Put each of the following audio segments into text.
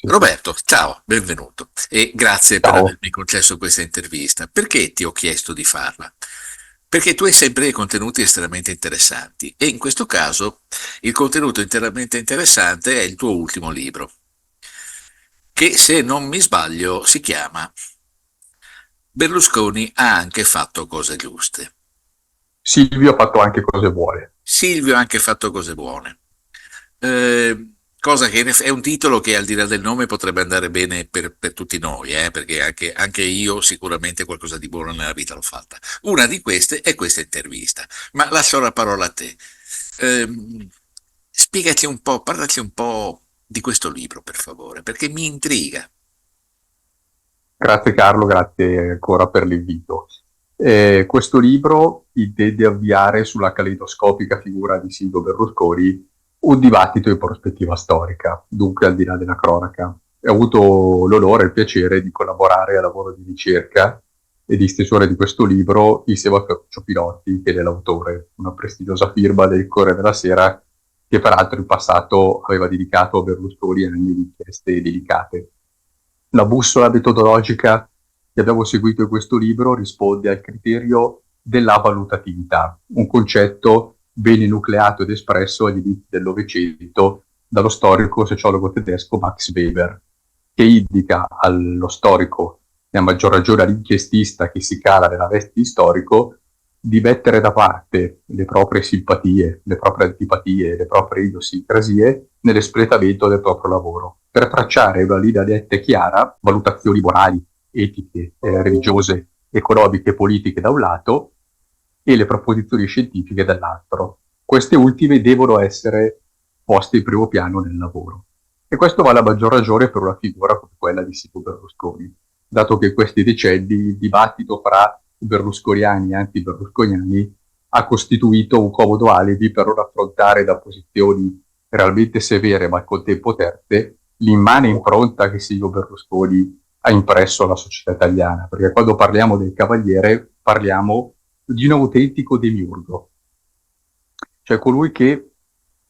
Roberto, ciao, benvenuto e grazie per Ciao. avermi concesso questa intervista. Perché ti ho chiesto di farla? Perché tu hai sempre dei contenuti estremamente interessanti e in questo caso il contenuto estremamente interessante è il tuo ultimo libro, che se non mi sbaglio si chiama Berlusconi ha anche fatto cose giuste. Silvio ha fatto anche cose buone. Silvio ha anche fatto cose buone. Cosa che è un titolo che al di là del nome potrebbe andare bene per tutti noi, perché anche io sicuramente qualcosa di buono nella vita l'ho fatta. Una di queste è questa intervista, ma lascio la parola a te. Spiegaci un po', parlaci un po' di questo libro, per favore, perché mi intriga. Grazie Carlo, grazie ancora per l'invito. Questo libro intende avviare sulla caleidoscopica figura di Silvio Berlusconi un dibattito in prospettiva storica, dunque al di là della cronaca. Ho avuto l'onore e il piacere di collaborare al lavoro di ricerca e di stesura di questo libro insieme a Ferruccio Pilotti, che è l'autore, una prestigiosa firma del Corriere della Sera, che peraltro in passato aveva dedicato a Berlusconi anni di inchieste delicate. La bussola metodologica che abbiamo seguito in questo libro risponde al criterio della valutatività, un concetto ben enucleato ed espresso agli inizi del Novecento dallo storico sociologo tedesco Max Weber, che indica allo storico, e a maggior ragione all'inchiestista che si cala nella veste di storico, di mettere da parte le proprie simpatie, le proprie antipatie, le proprie idiosincrasie nell'espletamento del proprio lavoro, per tracciare una linea netta e chiara, valutazioni morali, etiche, religiose, economiche e politiche da un lato e le proposizioni scientifiche dall'altro. Queste ultime devono essere poste in primo piano nel lavoro. E questo vale a maggior ragione per una figura come quella di Silvio Berlusconi, dato che in questi decenni il dibattito fra berlusconiani e anti-berlusconiani ha costituito un comodo alibi per non affrontare da posizioni realmente severe ma al contempo terte l'immane impronta che Silvio Berlusconi ha impresso alla società italiana, perché quando parliamo del Cavaliere parliamo di un autentico demiurgo, cioè colui che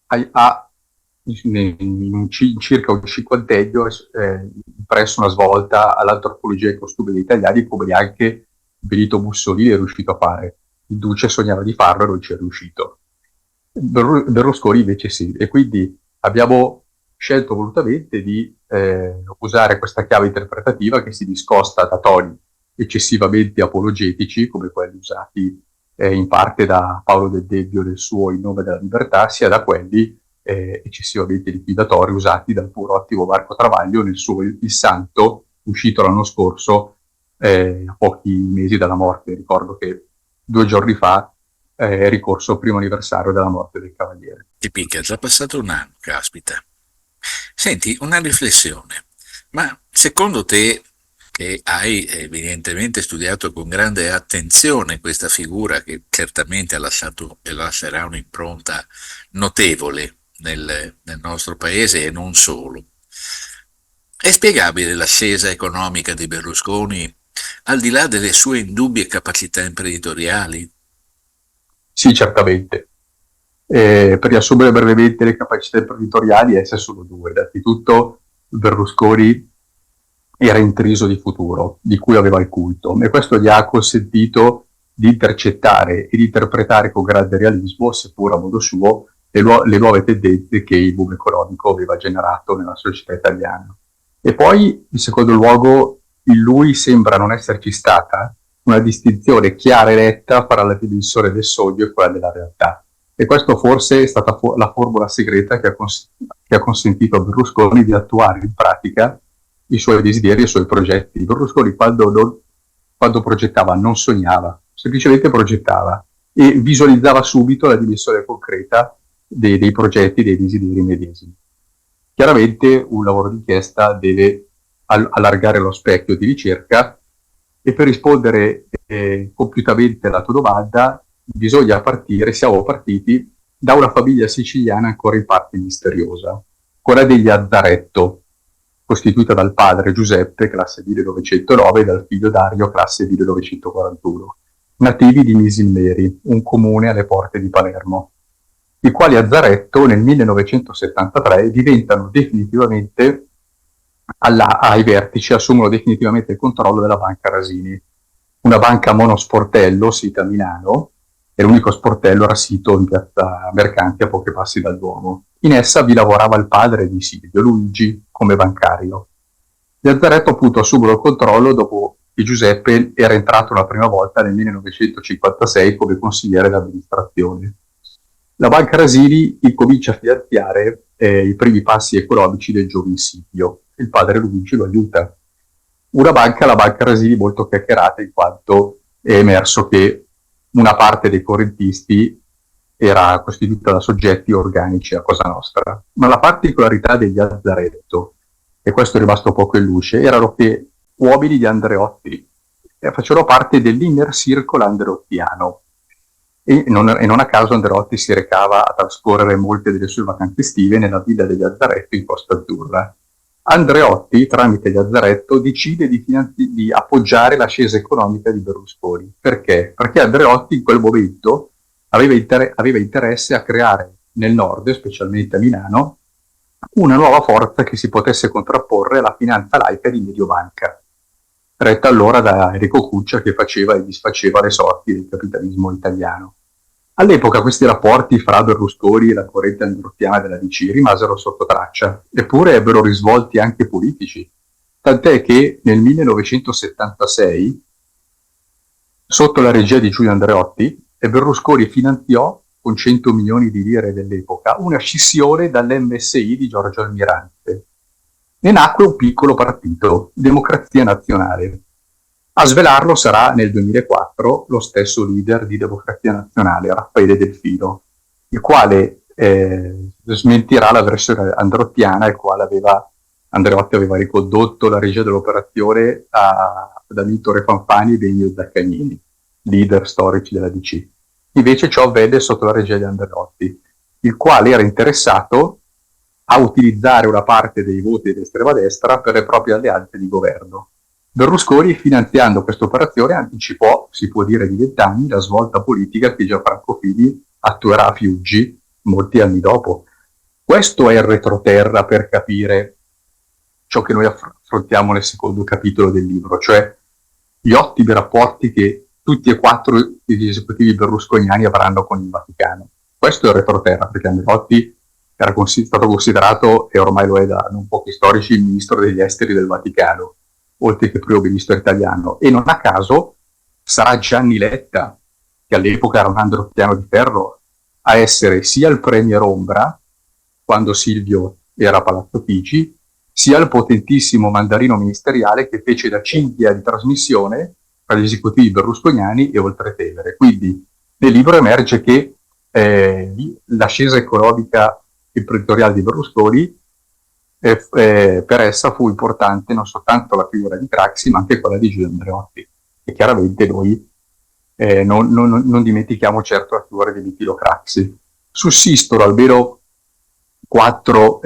ha in circa un cinquantennio impresso una svolta all'antropologia e ai costumi degli italiani, come neanche Benito Mussolini è riuscito a fare. Il Duce sognava di farlo e non ci è riuscito. Berlusconi invece sì, e quindi abbiamo scelto volutamente di usare questa chiave interpretativa che si discosta da toni eccessivamente apologetici, come quelli usati in parte da Paolo Del Debbio nel suo In nome della libertà, sia da quelli eccessivamente liquidatori usati dal pur ottimo Marco Travaglio nel suo Il Santo, uscito l'anno scorso, a pochi mesi dalla morte. Ricordo che 2 giorni fa è ricorso al primo anniversario della morte del Cavaliere. Che picca, è già passato un anno, caspita. Senti, una riflessione. Ma secondo te, che hai evidentemente studiato con grande attenzione questa figura che certamente ha lasciato e lascerà un'impronta notevole nel nostro paese e non solo, è spiegabile l'ascesa economica di Berlusconi al di là delle sue indubbie capacità imprenditoriali? Sì, certamente. Per riassumere brevemente le capacità imprenditoriali, esse sono due. Innanzitutto, Berlusconi era intriso di futuro, di cui aveva il culto, e questo gli ha consentito di intercettare e di interpretare con grande realismo, seppur a modo suo, le nuove tendenze che il boom economico aveva generato nella società italiana. E poi, in secondo luogo, in lui sembra non esserci stata una distinzione chiara e netta fra la dimensione del sogno e quella della realtà. E questo forse è stata la formula segreta che ha consentito a Berlusconi di attuare in pratica i suoi desideri e i suoi progetti. Berlusconi quando progettava non sognava, semplicemente progettava e visualizzava subito la dimensione concreta dei progetti, dei desideri medesimi. Chiaramente un lavoro d'inchiesta deve allargare lo specchio di ricerca e per rispondere compiutamente alla tua domanda bisogna partire, siamo partiti da una famiglia siciliana ancora in parte misteriosa, quella degli Azzaretto, costituita dal padre Giuseppe, classe 1909, e dal figlio Dario, classe 1941, nativi di Misilmeri, un comune alle porte di Palermo, i quali Azzaretto nel 1973 diventano definitivamente ai vertici assumono definitivamente il controllo della banca Rasini, una banca monosportello sita a Milano, e l'unico sportello era sito in piazza Mercanti a pochi passi dal Duomo. In essa vi lavorava il padre di Silvio, Luigi, come bancario. Lazzaretto appunto assume il controllo dopo che Giuseppe era entrato la prima volta nel 1956 come consigliere d'amministrazione. La Banca Rasini incomincia a finanziare i primi passi economici del giovane Silvio. Il padre Luigi lo aiuta. La Banca Rasini, molto chiacchierata in quanto è emerso che una parte dei correntisti era costituita da soggetti organici a Cosa Nostra. Ma la particolarità degli Lazzaretto, e questo è rimasto poco in luce, erano che uomini di Andreotti facevano parte dell'inner circle andreottiano, e non a caso Andreotti si recava a trascorrere molte delle sue vacanze estive nella villa degli Azzaretto in Costa Azzurra. Andreotti, tramite gli Azzaretto, decide di appoggiare l'ascesa economica di Berlusconi. Perché? Perché Andreotti in quel momento aveva interesse a creare nel nord, specialmente a Milano, una nuova forza che si potesse contrapporre alla finanza laica di Mediobanca, retta allora da Enrico Cuccia, che faceva e disfaceva le sorti del capitalismo italiano. All'epoca questi rapporti fra Berlusconi e la corrente androttiana della DC rimasero sotto traccia, eppure ebbero risvolti anche politici, tant'è che nel 1976, sotto la regia di Giulio Andreotti, Berlusconi finanziò con 100 milioni di lire dell'epoca una scissione dall'MSI di Giorgio Almirante. Ne nacque un piccolo partito, Democrazia Nazionale. A svelarlo sarà nel 2004 lo stesso leader di Democrazia Nazionale, Raffaele Delfino, il quale smentirà la versione androttiana, il quale Andreotti aveva ricondotto la regia dell'operazione ad Amintore Fanfani e Benigno Zaccagnini, leader storici della DC. Invece ciò avvenne sotto la regia di Andreotti, il quale era interessato a utilizzare una parte dei voti dell'estrema destra per le proprie alleanze di governo. Berlusconi, finanziando questa operazione, anticipò, si può dire di 20 anni, la svolta politica che Gianfranco Fini attuerà a Fiuggi molti anni dopo. Questo è il retroterra per capire ciò che noi affrontiamo nel secondo capitolo del libro, cioè gli ottimi rapporti che tutti e quattro gli esecutivi berlusconiani avranno con il Vaticano. Questo è il retroterra, perché Andreotti era stato considerato, e ormai lo è da non pochi storici, il ministro degli esteri del Vaticano, oltre che primo ministro italiano. E non a caso sarà Gianni Letta, che all'epoca era un androttiano di ferro, a essere sia il premier ombra, quando Silvio era a Palazzo Chigi, sia il potentissimo mandarino ministeriale che fece da cinghia di trasmissione tra gli esecutivi berlusconiani e Oltretevere. Quindi nel libro emerge che l'ascesa economica imprenditoriale di Berlusconi, per essa fu importante non soltanto la figura di Craxi, ma anche quella di Giulio Andreotti. E chiaramente noi non dimentichiamo certo la figura di Vitilo Craxi. Sussistono almeno 4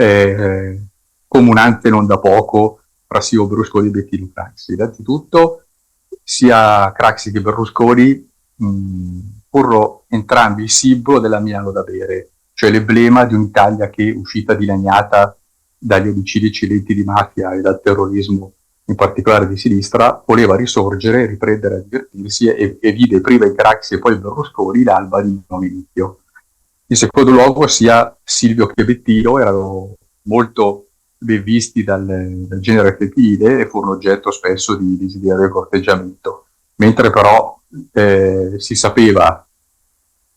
comunanze non da poco fra Silvio Berlusconi e Bettino Craxi. Innanzitutto, sia Craxi che Berlusconi furono entrambi il simbolo della Milano da bere, cioè l'emblema di un'Italia che, uscita dilaniata dagli omicidi eccellenti di mafia e dal terrorismo, in particolare di sinistra, voleva risorgere, riprendere a divertirsi e vide prima i Craxi e poi Berlusconi l'alba di un nuovo inizio. In secondo luogo, sia Silvio che Bettino erano molto ben visti dal genere femminile e furono oggetto spesso di desiderio e corteggiamento, mentre però si sapeva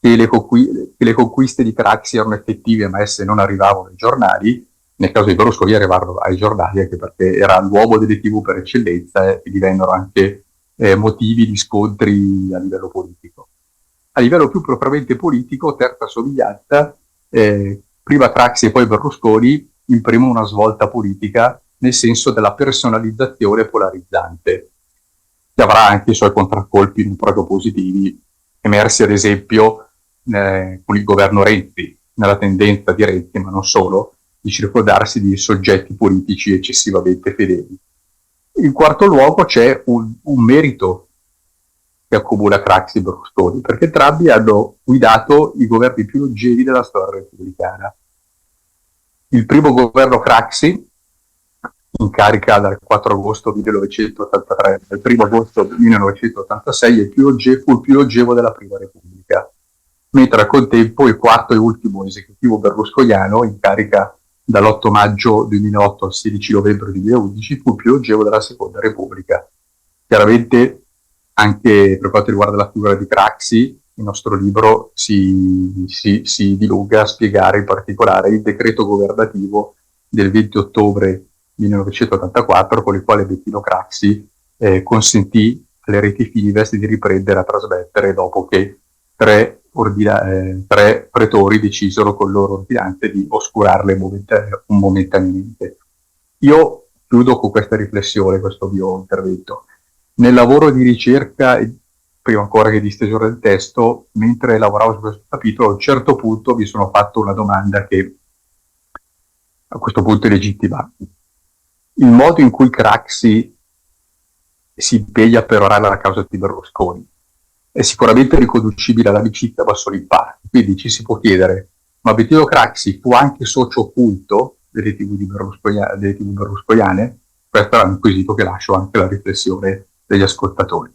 che le conquiste di Craxi erano effettive ma esse non arrivavano ai giornali. Nel caso di Berlusconi arrivarono ai giornali anche perché era l'uomo delle TV per eccellenza e divennero anche motivi di scontri a livello politico. A livello più propriamente politico, terza somiglianza, prima Craxi e poi Berlusconi imprimono una svolta politica nel senso della personalizzazione polarizzante, che avrà anche i suoi contraccolpi non proprio positivi, emersi ad esempio con il governo Renzi, nella tendenza di Renzi, ma non solo, di circondarsi di soggetti politici eccessivamente fedeli. In quarto luogo c'è un merito che accumula Craxi e Berlusconi, perché entrambi hanno guidato i governi più longevi della storia repubblicana. Il primo governo Craxi in carica dal 4 agosto 1983 al 1 agosto 1986 fu il più longevo della Prima Repubblica, mentre al contempo il quarto e ultimo esecutivo berlusconiano, in carica dall'8 maggio 2008 al 16 novembre 2011, fu il più longevo della Seconda Repubblica. Chiaramente, anche per quanto riguarda la figura di Craxi, il nostro libro si dilunga a spiegare in particolare il decreto governativo del 20 ottobre 1984, con il quale Bettino Craxi consentì alle reti Fininvest di riprendere a trasmettere dopo che tre pretori decisero con loro ordinanze di oscurarle momentaneamente. Io chiudo con questa riflessione, questo mio intervento. Nel lavoro di ricerca, prima ancora che di stesura del testo, mentre lavoravo su questo capitolo, a un certo punto mi sono fatto una domanda che a questo punto è legittima. Il modo in cui Craxi si impegna per orare la causa di Berlusconi è sicuramente riconducibile all'amicizia, ma solo in parte. Quindi ci si può chiedere, ma Bettino Craxi fu anche socio occulto delle TV berlusconiane? Questo è un quesito che lascio anche alla riflessione degli ascoltatori.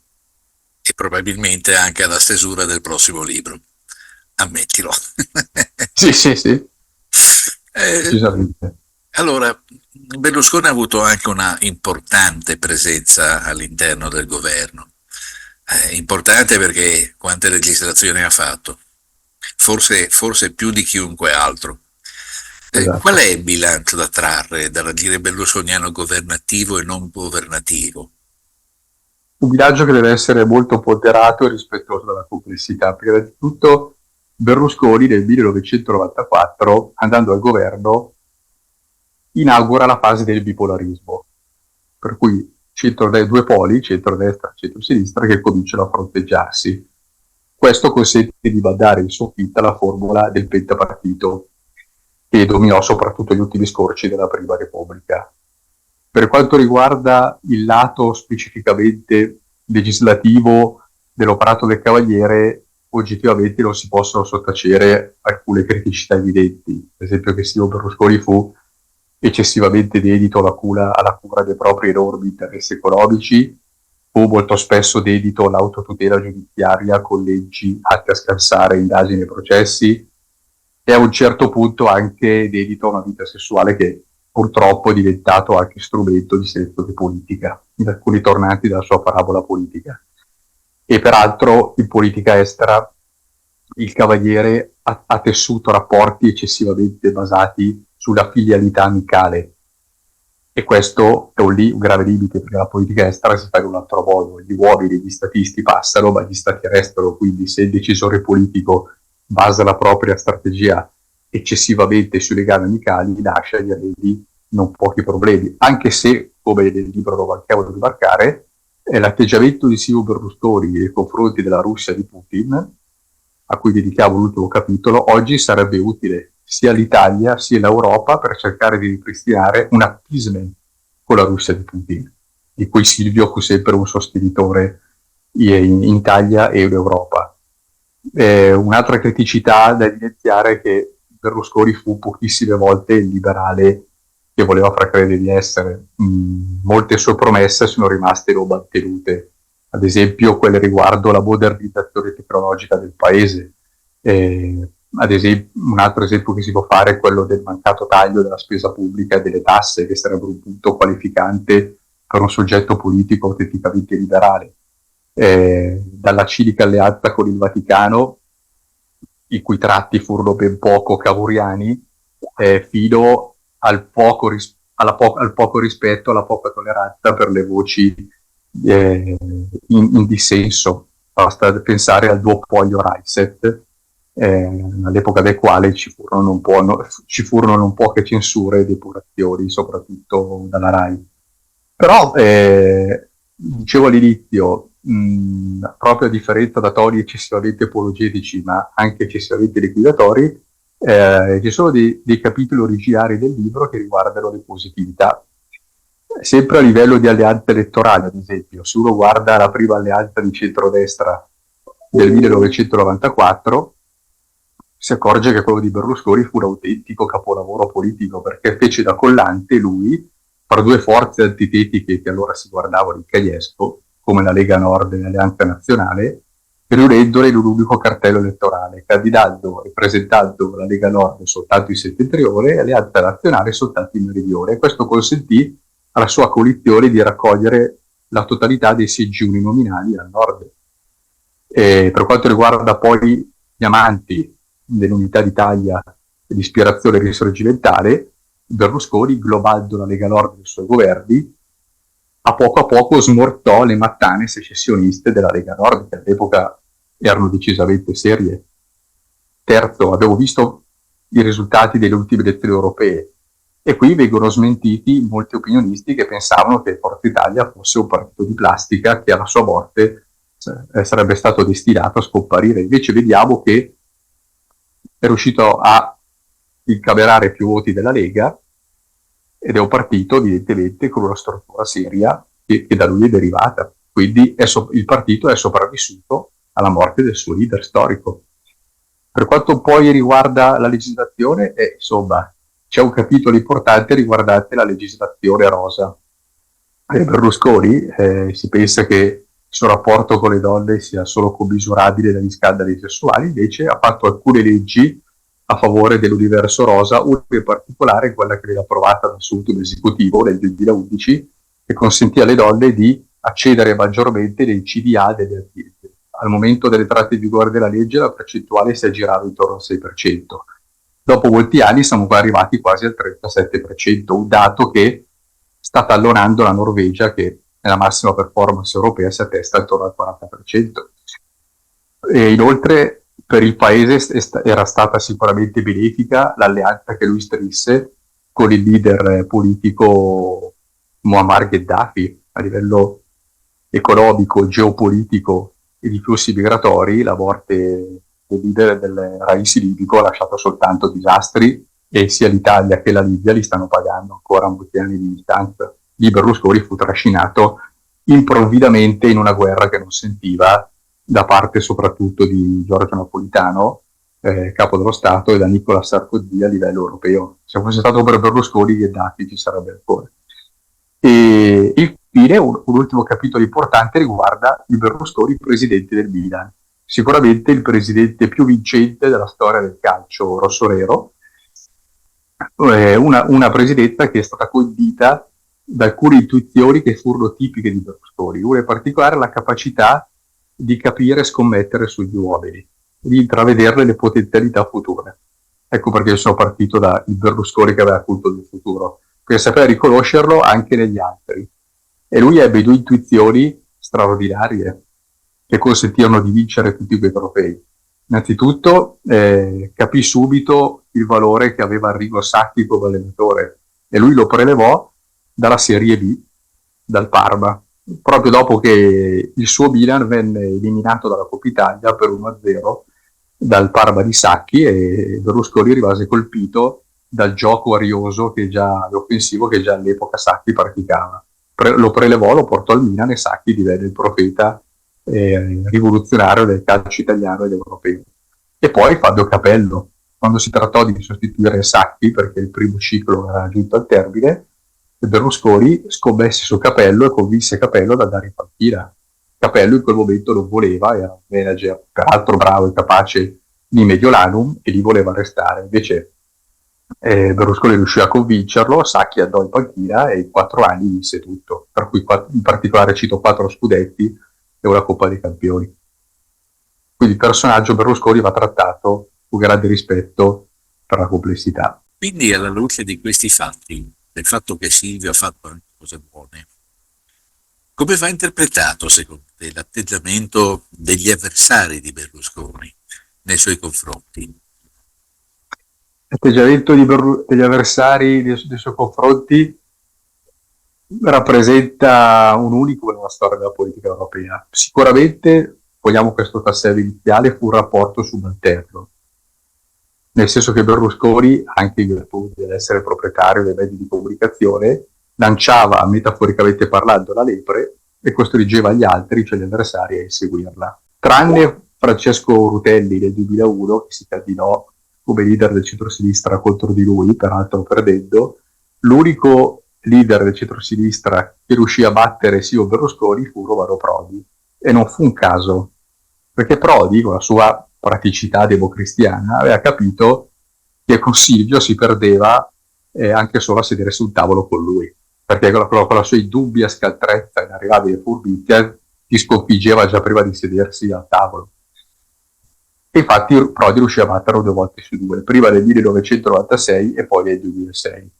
E probabilmente anche alla stesura del prossimo libro. Ammettilo. Sì, decisamente. Allora, Berlusconi ha avuto anche una importante presenza all'interno del governo. Importante perché quante legislazioni ha fatto? Forse più di chiunque altro. Esatto. Qual è il bilancio da trarre dall'agire berlusconiano governativo e non governativo? Un bilancio che deve essere molto ponderato e rispettoso della complessità, perché innanzitutto Berlusconi nel 1994, andando al governo, inaugura la fase del bipolarismo, per cui due poli, centrodestra e centrosinistra, che cominciano a fronteggiarsi. Questo consente di mandare in soffitta la formula del pentapartito, che dominò soprattutto gli ultimi scorci della Prima Repubblica. Per quanto riguarda il lato specificamente legislativo dell'operato del Cavaliere, oggettivamente non si possono sottacere alcune criticità evidenti. Per esempio che Silvio Berlusconi fu eccessivamente dedito alla cura dei propri enormi interessi economici, fu molto spesso dedito all'autotutela giudiziaria con leggi atte a scansare indagini e processi, e a un certo punto anche dedito a una vita sessuale che purtroppo è diventato anche strumento di selezione politica, in alcuni tornanti della sua parabola politica. E peraltro in politica estera il Cavaliere ha tessuto rapporti eccessivamente basati sulla filialità amicale, e questo è un grave limite, perché la politica estera si fa in un altro modo. Gli uomini, gli statisti passano, ma gli stati restano. Quindi se il decisore politico basa la propria strategia eccessivamente sui legami amicali, lascia agli eredi non pochi problemi, anche se, come nel libro non mancavo di marcare, l'atteggiamento di Silvio Berlusconi nei confronti della Russia di Putin, a cui dedichiamo l'ultimo capitolo, oggi sarebbe utile sia l'Italia sia l'Europa per cercare di ripristinare un appeasement con la Russia di Putin, di cui Silvio fu sempre un sostenitore in Italia e in Europa. Un'altra criticità da evidenziare è che Berlusconi fu pochissime volte il liberale che voleva far credere di essere. Molte sue promesse sono rimaste non mantenute, ad esempio quelle riguardo la modernizzazione tecnologica del paese. Ad esempio, un altro esempio che si può fare è quello del mancato taglio della spesa pubblica e delle tasse, che sarebbe un punto qualificante per un soggetto politico autenticamente liberale. Dalla cinica alleanza con il Vaticano, i cui tratti furono ben poco cavouriani, fino al poco rispetto, alla poca tolleranza per le voci in dissenso. Basta pensare al duopolio Raiset, all'epoca del quale ci furono non poche censure e depurazioni, soprattutto dalla RAI. Però, dicevo all'inizio, proprio a differenza da toni eccessivamente apologetici, ma anche eccessivamente liquidatori, ci sono dei capitoli originari del libro che riguardano le positività. Sempre a livello di alleanze elettorali, ad esempio, se uno guarda la prima alleanza di centrodestra del 1994, si accorge che quello di Berlusconi fu un autentico capolavoro politico, perché fece da collante lui fra due forze antitetiche che allora si guardavano in cagnesco, come la Lega Nord e l'Alleanza Nazionale, riunendole in un unico cartello elettorale, candidando e presentando la Lega Nord soltanto in settentrione e l'Alleanza Nazionale soltanto in meridione. Questo consentì alla sua coalizione di raccogliere la totalità dei seggi uninominali al nord. Per quanto riguarda poi gli amanti dell'Unità d'Italia di ispirazione risorgimentale, Berlusconi, globando la Lega Nord nei suoi governi, a poco smortò le mattane secessioniste della Lega Nord, che all'epoca erano decisamente serie. Terzo, abbiamo visto i risultati delle ultime elezioni europee, e qui vengono smentiti molti opinionisti che pensavano che Forza Italia fosse un partito di plastica che alla sua morte sarebbe stato destinato a scomparire. Invece vediamo che è riuscito a incamerare più voti della Lega ed è un partito evidentemente con una struttura seria che da lui è derivata. Quindi il partito è sopravvissuto alla morte del suo leader storico. Per quanto poi riguarda la legislazione, insomma, c'è un capitolo importante riguardante la legislazione rosa. Berlusconi si pensa che il suo rapporto con le donne sia solo commisurabile dagli scandali sessuali, invece ha fatto alcune leggi a favore dell'universo rosa, una in particolare quella che viene approvata dal suo ultimo esecutivo nel 2011, che consentì alle donne di accedere maggiormente nei CDA delle aziende. Al momento dell'entrata in vigore della legge la percentuale si aggirava intorno al 6%. Dopo molti anni siamo arrivati quasi al 37%, un dato che sta tallonando la Norvegia, che nella massima performance europea si attesta attorno al 40%. E inoltre per il paese era stata sicuramente benefica l'alleanza che lui strinse con il leader politico Muammar Gheddafi a livello economico, geopolitico e di flussi migratori. La morte del leader del Raisi libico ha lasciato soltanto disastri, e sia l'Italia che la Libia li stanno pagando ancora molti anni di distanza. Lì Berlusconi fu trascinato improvvidamente in una guerra che non sentiva, da parte soprattutto di Giorgio Napolitano, capo dello Stato, e da Nicolas Sarkozy a livello europeo. Se fosse stato per Berlusconi, Gheddafi ci sarebbe ancora. E infine un ultimo capitolo importante riguarda il Berlusconi presidente del Milan, sicuramente il presidente più vincente della storia del calcio rossonero, una presidenza che è stata condita da alcune intuizioni che furono tipiche di Berlusconi, una in particolare la capacità di capire e scommettere sugli uomini, di intravederle le potenzialità future. Ecco perché sono partito da il Berlusconi che aveva culto del futuro, perché sapeva riconoscerlo anche negli altri. E lui ebbe due intuizioni straordinarie che consentirono di vincere tutti quei trofei. Innanzitutto capì subito il valore che aveva Arrigo Sacchi come allenatore, e lui lo prelevò dalla Serie B, dal Parma, proprio dopo che il suo Milan venne eliminato dalla Coppa Italia per 1-0 dal Parma di Sacchi, e Berlusconi rimase colpito dal gioco arioso e offensivo che già all'epoca Sacchi praticava. Lo prelevò, lo portò al Milan, e Sacchi divenne il profeta rivoluzionario del calcio italiano ed europeo. E poi Fabio Capello, quando si trattò di sostituire Sacchi perché il primo ciclo era giunto al termine, Berlusconi scommesse su Capello e convinse Capello ad andare in panchina. Capello in quel momento non voleva, era un manager peraltro bravo e capace di Mediolanum, e lì voleva restare. Invece Berlusconi riuscì a convincerlo, Sacchi andò in panchina e in 4 anni vinse tutto, per cui in particolare cito 4 scudetti e una Coppa dei Campioni. Quindi il personaggio Berlusconi va trattato con grande rispetto per la complessità. Quindi alla luce di questi fatti, del fatto che Silvio ha fatto anche cose buone, come va interpretato secondo te l'atteggiamento degli avversari di Berlusconi nei suoi confronti? L'atteggiamento degli avversari nei suoi confronti rappresenta un unico nella storia della politica europea. Sicuramente, vogliamo questo tassello iniziale, fu un rapporto subalterno, nel senso che Berlusconi, anche in virtù dell'essere proprietario dei mezzi di comunicazione, lanciava, metaforicamente parlando, la lepre e costringeva gli altri, cioè gli avversari, a inseguirla. Tranne Francesco Rutelli nel 2001, che si candidò come leader del centro-sinistra contro di lui, peraltro perdendo, l'unico leader del centro-sinistra che riuscì a battere Silvio Berlusconi fu Romano Prodi. E non fu un caso, perché Prodi, con la sua praticità democristiana, aveva capito che con Silvio si perdeva anche solo a sedere sul tavolo con lui, perché con la sua indubbia scaltrezza e inarrivabile furbizia ti sconfiggeva già prima di sedersi al tavolo. E infatti Prodi riuscì a batterlo 2 volte su 2, prima nel 1996 e poi nel 2006.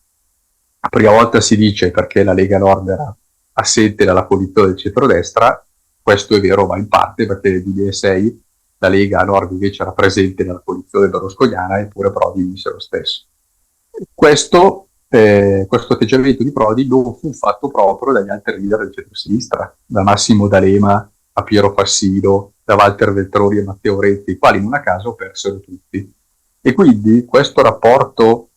La prima volta si dice perché la Lega Nord era assente dalla coalizione del centrodestra, questo è vero, ma in parte perché nel 2006 la Lega Nord invece era presente nella coalizione berlusconiana, eppure Prodi vinse lo stesso. Questo atteggiamento di Prodi non fu fatto proprio dagli altri leader del centro-sinistra, da Massimo D'Alema a Piero Fassino, da Walter Veltroni e Matteo Renzi, i quali in una caso persero tutti. E quindi questo rapporto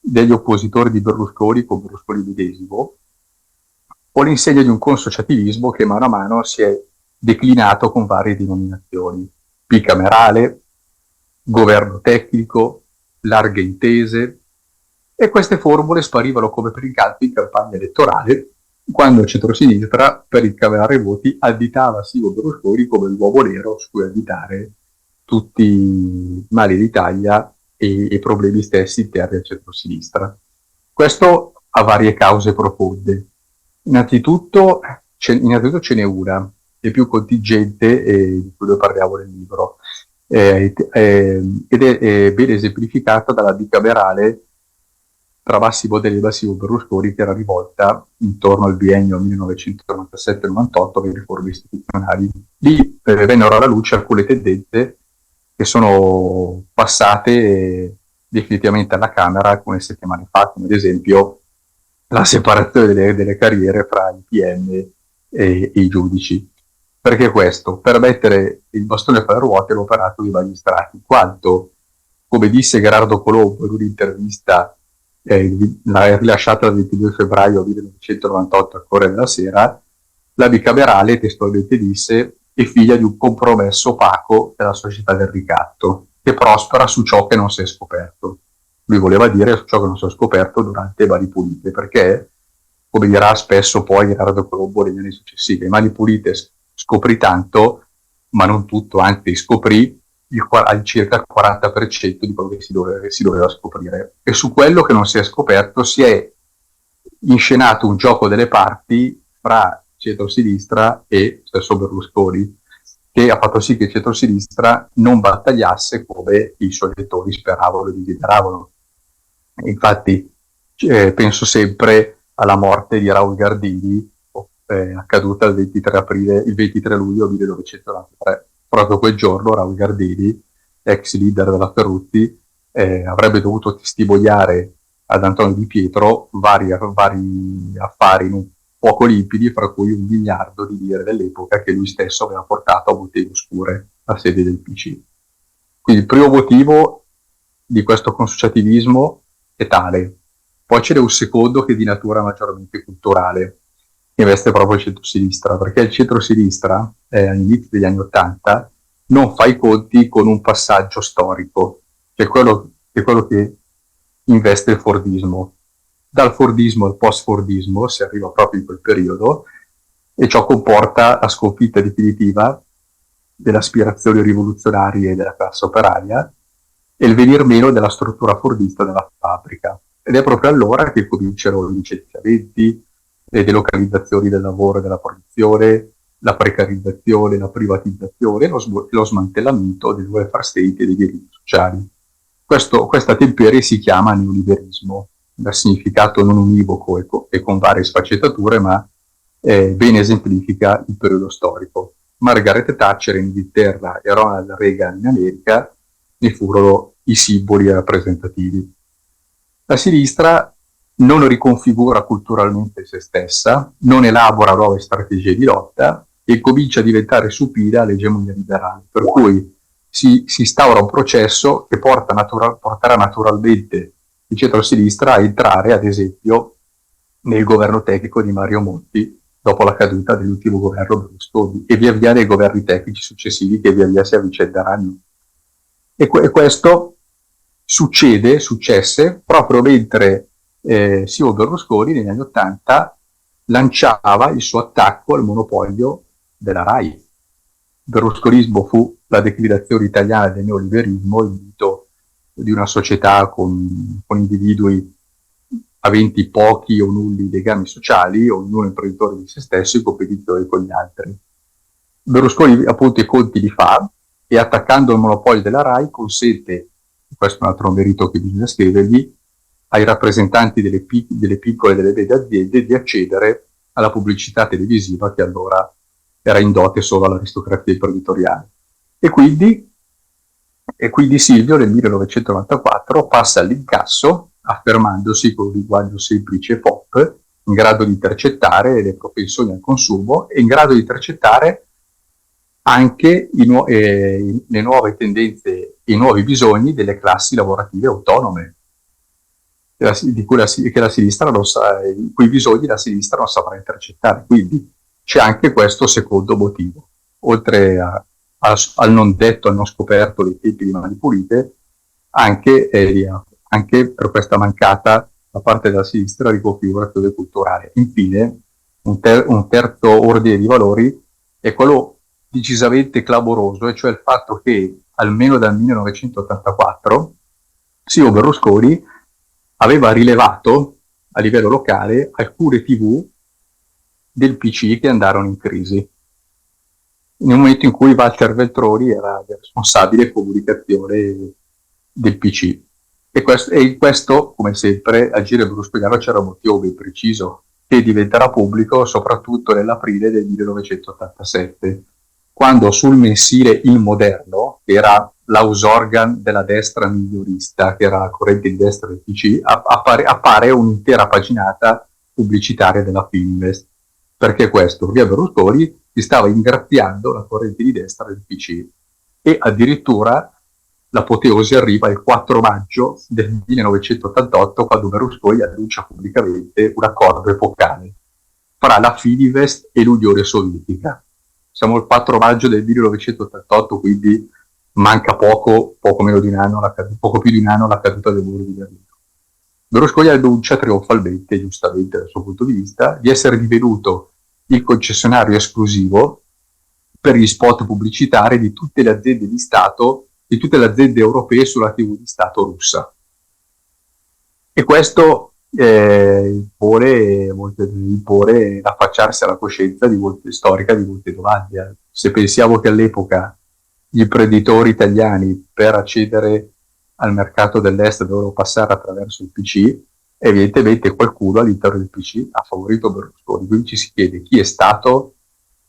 degli oppositori di Berlusconi con Berlusconi medesimo o l'insegna di un consociativismo che mano a mano si è declinato con varie denominazioni: bicamerale, governo tecnico, larghe intese, e queste formule sparivano come per incalzo in campagna elettorale, quando il centrosinistra, per incamerare voti, additava Silvio Berlusconi come l'uomo nero su cui additare tutti i mali d'Italia e i problemi stessi interni al centrosinistra. Questo ha varie cause profonde. Innanzitutto ce n'è una, è più contingente, di cui noi parliamo nel libro, ed è ben esemplificata dalla bicamerale tra Massimo D'Alema e Silvio Berlusconi, che era rivolta intorno al biennio 1997-98 per riforme istituzionali. Lì vennero alla luce alcune tendenze che sono passate definitivamente alla Camera alcune settimane fa, come ad esempio la separazione delle carriere fra i PM e i giudici. Perché questo? Per mettere il bastone fra le ruote l'operato dei magistrati, in quanto, come disse Gerardo Colombo in un'intervista rilasciata il 22 febbraio 1998 al Corriere della Sera, la bicamerale, testualmente disse, è figlia di un compromesso opaco della società del ricatto, che prospera su ciò che non si è scoperto. Lui voleva dire su ciò che non si è scoperto durante le Mani Pulite, perché, come dirà spesso poi Gerardo Colombo negli anni successivi, le Mani Pulite scoprì tanto, ma non tutto, anzi scoprì circa il 40% di quello che si doveva scoprire. E su quello che non si è scoperto si è inscenato un gioco delle parti fra centrosinistra e stesso Berlusconi, che ha fatto sì che il centrosinistra non battagliasse come i suoi elettori speravano e desideravano. Infatti penso sempre alla morte di Raul Gardini, accaduta il 23 luglio 1993. Proprio quel giorno Raul Gardini, ex leader della Ferrutti, avrebbe dovuto testimoniare ad Antonio Di Pietro vari affari non poco limpidi, fra cui 1 miliardo di lire dell'epoca che lui stesso aveva portato a Botteghe Oscure, a sede del PC. Quindi il primo motivo di questo consociativismo è tale. Poi ce n'è un secondo che è di natura maggiormente culturale, che investe proprio il centro-sinistra, perché il centro-sinistra, all'inizio degli anni '80, non fa i conti con un passaggio storico, che è quello che investe il Fordismo. Dal Fordismo al post-Fordismo si arriva proprio in quel periodo, e ciò comporta la sconfitta definitiva delle aspirazioni rivoluzionarie della classe operaia e il venir meno della struttura fordista della fabbrica. Ed è proprio allora che cominciano i licenziamenti, le delocalizzazioni del lavoro e della produzione, la precarizzazione, la privatizzazione e lo smantellamento del welfare state e dei diritti sociali. Questa temperie si chiama neoliberismo, dal significato non univoco e con varie sfaccettature, ma ben esemplifica il periodo storico. Margaret Thatcher in Inghilterra e Ronald Reagan in America ne furono i simboli rappresentativi. La sinistra non riconfigura culturalmente se stessa, non elabora nuove strategie di lotta e comincia a diventare supina all'egemonia liberale, per cui si instaura un processo che porterà naturalmente il centro-sinistra a entrare, ad esempio, nel governo tecnico di Mario Monti dopo la caduta dell'ultimo governo Berlusconi e via via nei governi tecnici successivi che via via si avvicenderanno. E questo successe proprio mentre Silvio Berlusconi negli anni '80 lanciava il suo attacco al monopolio della RAI. Il berlusconismo fu la declinazione italiana del neoliberismo, il mito di una società con individui aventi pochi o nulli legami sociali, ognuno imprenditore di se stesso in competizione con gli altri. Berlusconi appunto i conti li fa e attaccando il monopolio della RAI consente, questo è un altro merito che bisogna scrivergli, ai rappresentanti delle piccole e delle medie aziende di accedere alla pubblicità televisiva che allora era in dote solo all'aristocrazia imprenditoriale. E quindi Silvio nel 1994 passa all'incasso affermandosi con un linguaggio semplice e pop, in grado di intercettare le propensioni al consumo e in grado di intercettare anche le nuove tendenze e i nuovi bisogni delle classi lavorative autonome, di cui che la sinistra non sa, i cui bisogni la sinistra non saprà intercettare. Quindi c'è anche questo secondo motivo, oltre al non detto, al non scoperto dei tempi di Mani Pulite, anche per questa mancata da parte della sinistra riconfigurazione culturale. Infine, un terzo ordine di valori è quello decisamente clamoroso, e cioè il fatto che almeno dal 1984 Silvio Berlusconi aveva rilevato a livello locale alcune TV del PC che andarono in crisi, nel momento in cui Walter Veltroni era il responsabile comunicazione del PC. E in questo, come sempre, agire berlusconiano c'era un motivo ben preciso, che diventerà pubblico soprattutto nell'aprile del 1987, quando sul mensile Il Moderno, che era l'ausorgan della destra migliorista, che era la corrente di destra del PC, appare un'intera paginata pubblicitaria della Fininvest. Perché questo? Via Berlusconi si stava ingraffiando la corrente di destra del PC e addirittura l'apoteosi arriva il 4 maggio del 1988, quando Berlusconi annuncia pubblicamente un accordo epocale fra la Fininvest e l'Unione Sovietica. Siamo il 4 maggio del 1988, quindi manca poco meno di un anno, poco più di un anno alla caduta del muro di Berlino. Berlusconi annuncia trionfalmente, giustamente dal suo punto di vista, di essere divenuto il concessionario esclusivo per gli spot pubblicitari di tutte le aziende di Stato, di tutte le aziende europee sulla TV di Stato russa. E questo impone l'affacciarsi alla coscienza storica di molte domande. Se pensiamo che all'epoca gli imprenditori italiani per accedere al mercato dell'est dovevano passare attraverso il PC, evidentemente qualcuno all'interno del PC ha favorito Berlusconi. Quindi ci si chiede chi è stato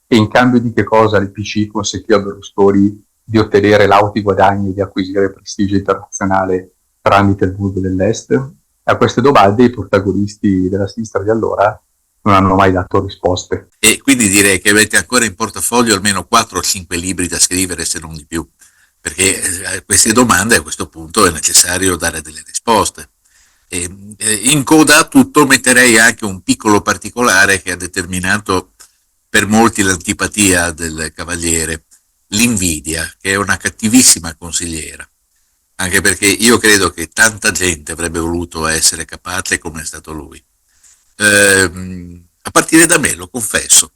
e in cambio di che cosa il PC consentì a Berlusconi di ottenere lauti guadagni e di acquisire prestigio internazionale tramite il mondo dell'est. A queste domande i protagonisti della sinistra di allora non hanno mai dato risposte. E quindi direi che avete ancora in portafoglio almeno 4 o 5 libri da scrivere, se non di più, perché a queste domande a questo punto è necessario dare delle risposte. E in coda a tutto metterei anche un piccolo particolare che ha determinato per molti l'antipatia del Cavaliere, l'invidia, che è una cattivissima consigliera. Anche perché io credo che tanta gente avrebbe voluto essere capace come è stato lui. A partire da me, lo confesso.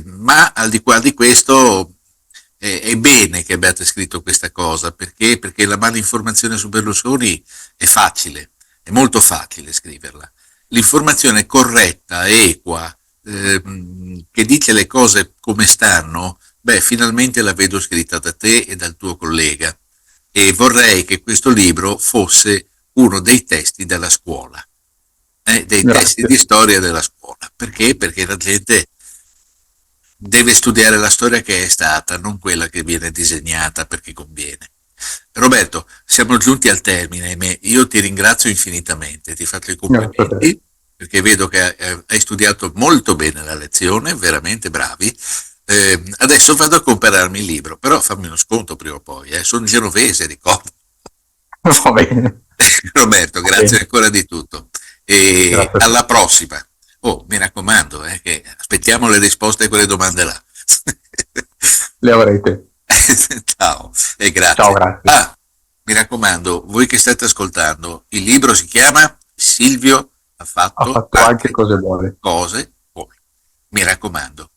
Ma al di qua di questo è bene che abbiate scritto questa cosa, perché la malinformazione su Berlusconi è facile, è molto facile scriverla. L'informazione corretta, equa, che dice le cose come stanno, beh, finalmente la vedo scritta da te e dal tuo collega. E vorrei che questo libro fosse uno dei testi della scuola, dei testi di storia della scuola. Perché? Perché la gente deve studiare la storia che è stata, non quella che viene disegnata perché conviene. Roberto, siamo giunti al termine, io ti ringrazio infinitamente, ti faccio i complimenti, perché vedo che hai studiato molto bene la lezione, veramente bravi. Adesso vado a comprarmi il libro, però fammi uno sconto prima o poi, sono genovese, ricordo. Va bene. Roberto, grazie ancora di tutto e Grazie. alla prossima. Oh, mi raccomando, che aspettiamo le risposte a quelle domande là. Le avrete. Ciao e grazie. Ciao, grazie. Mi raccomando, voi che state ascoltando, il libro si chiama Silvio ha Ha fatto fatto anche anche cose buone. cose buone. Mi raccomando,